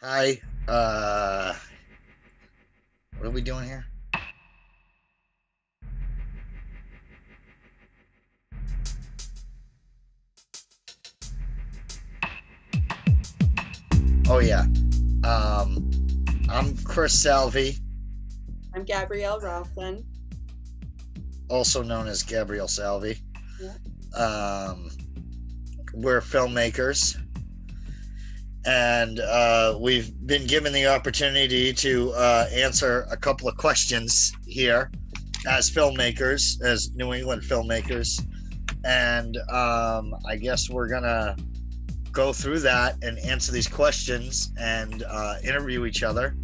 Hi. What are we doing here? Oh yeah. Um, I'm Kris Salvi, I'm Gabrielle Rosson. also known as Gabrielle Salvi. Yeah. Um, we're filmmakers, and we've been given the opportunity to answer a couple of questions here as filmmakers, as New England filmmakers, and I guess we're gonna go through that and answer these questions and interview each other,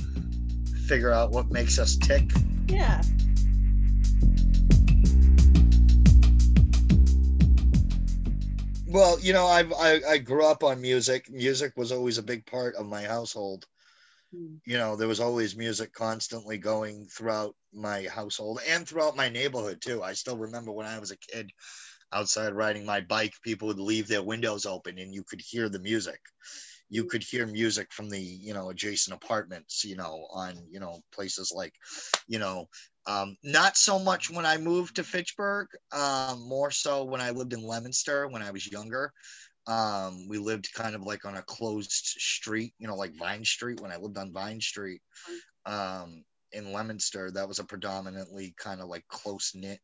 figure out what makes us tick. Yeah. Well, I grew up on music. Music was always a big part of my household. Mm. There was always music constantly going throughout my household and throughout my neighborhood too. I still remember when I was a kid outside riding my bike, people would leave their windows open and you could hear the music. You could hear music from the adjacent apartments, on places like, not so much when I moved to Fitchburg, more so when I lived in Leominster when I was younger. We lived kind of like on a closed street, like Vine Street. When I lived on Vine Street, in Leominster, that was a predominantly kind of like close knit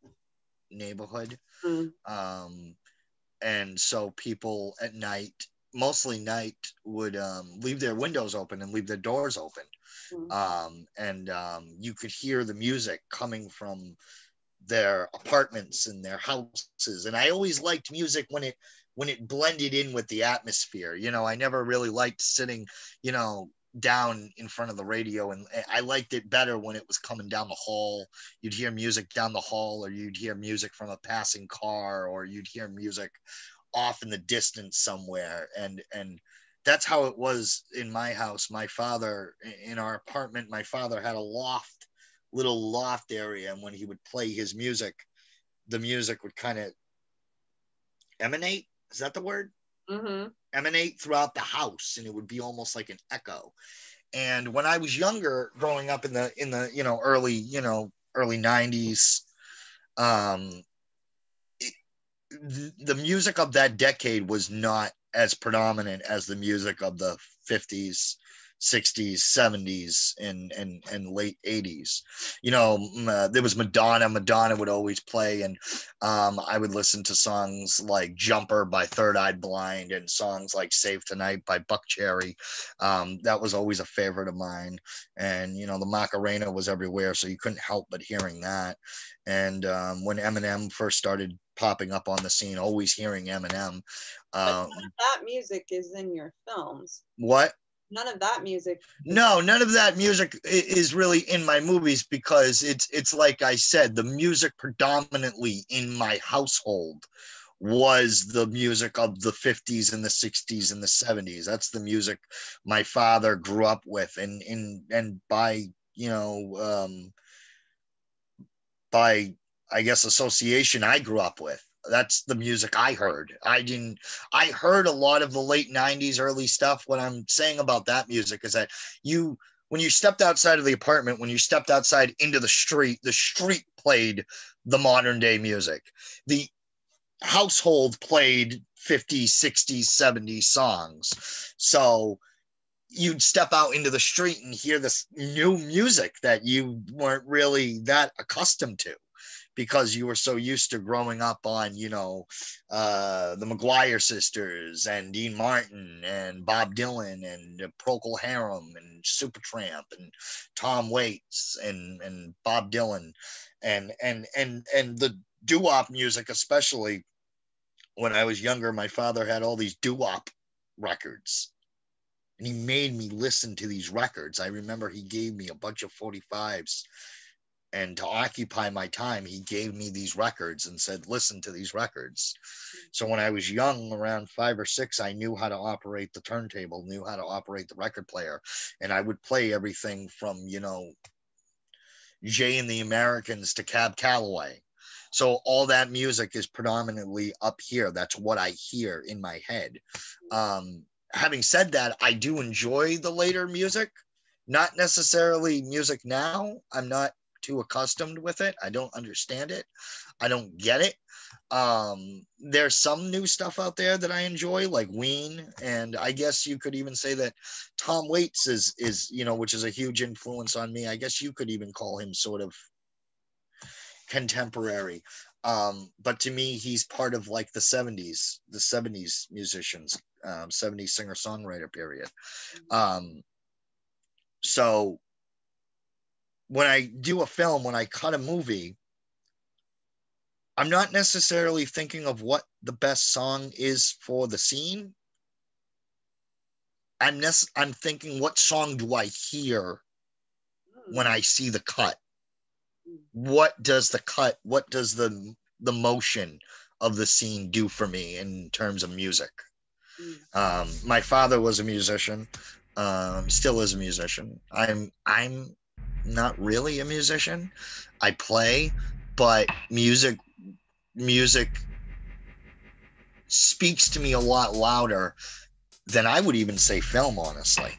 neighborhood. Mm. And so people at night, mostly night, would leave their windows open and leave their doors open. And you could hear the music coming from their apartments and their houses. And I always liked music when it blended in with the atmosphere. I never really liked sitting, down in front of the radio, and I liked it better when it was coming down the hall. You'd hear music down the hall, or you'd hear music from a passing car, or you'd hear music off in the distance somewhere. And that's how it was in my house. My father, in our apartment, my father had a little loft area, and when he would play his music, the music would kind of emanate, is that the word? Mm-hmm. Emanate throughout the house, and it would be almost like an echo. And when I was younger, growing up in the early 90s, um the music of that decade was not as predominant as the music of the 50s, 60s, 70s, and late 80s. There was Madonna. Madonna would always play, and I would listen to songs like Jumper by Third Eye Blind and songs like Save Tonight by Buckcherry. That was always a favorite of mine. And the Macarena was everywhere, so you couldn't help but hearing that. And when Eminem first started popping up on the scene, always hearing Eminem. But none of that music is in your films. What? None of that music. No, none of that music is really in my movies, because it's like I said, the music predominantly in my household was the music of the 50s and the 60s and the 70s. That's the music my father grew up with, and by by I guess association, I grew up with. That's the music I heard. I heard a lot of the late 90s early stuff. What I'm saying about that music is that when you stepped outside of the apartment, when you stepped outside into the street played the modern day music. The household played 50s, 60s, 70s songs. So you'd step out into the street and hear this new music that you weren't really that accustomed to, because you were so used to growing up on, the McGuire sisters and Dean Martin and Bob Dylan and Procol Harum and Supertramp and Tom Waits and Bob Dylan and the doo-wop music, especially when I was younger. My father had all these doo-wop records, and he made me listen to these records. I remember he gave me a bunch of 45s, and to occupy my time, he gave me these records and said, listen to these records. So when I was young, around 5 or 6, I knew how to operate the turntable, knew how to operate the record player. And I would play everything from, Jay and the Americans to Cab Calloway. So all that music is predominantly up here. That's what I hear in my head. having said that, I do enjoy the later music, not necessarily music now. I'm not too accustomed with it. I don't understand it. I don't get it. There's some new stuff out there that I enjoy, like Ween, and I guess you could even say that Tom Waits is which is a huge influence on me. I guess you could even call him sort of contemporary. But to me, he's part of like the 70s musicians, 70s singer-songwriter period. So when I do a film, when I cut a movie, I'm not necessarily thinking of what the best song is for the scene. I'm thinking, what song do I hear when I see the cut? What does the motion of the scene do for me in terms of music? My father was a musician, still is a musician. I'm not really a musician. I play, but music speaks to me a lot louder than I would even say film, honestly.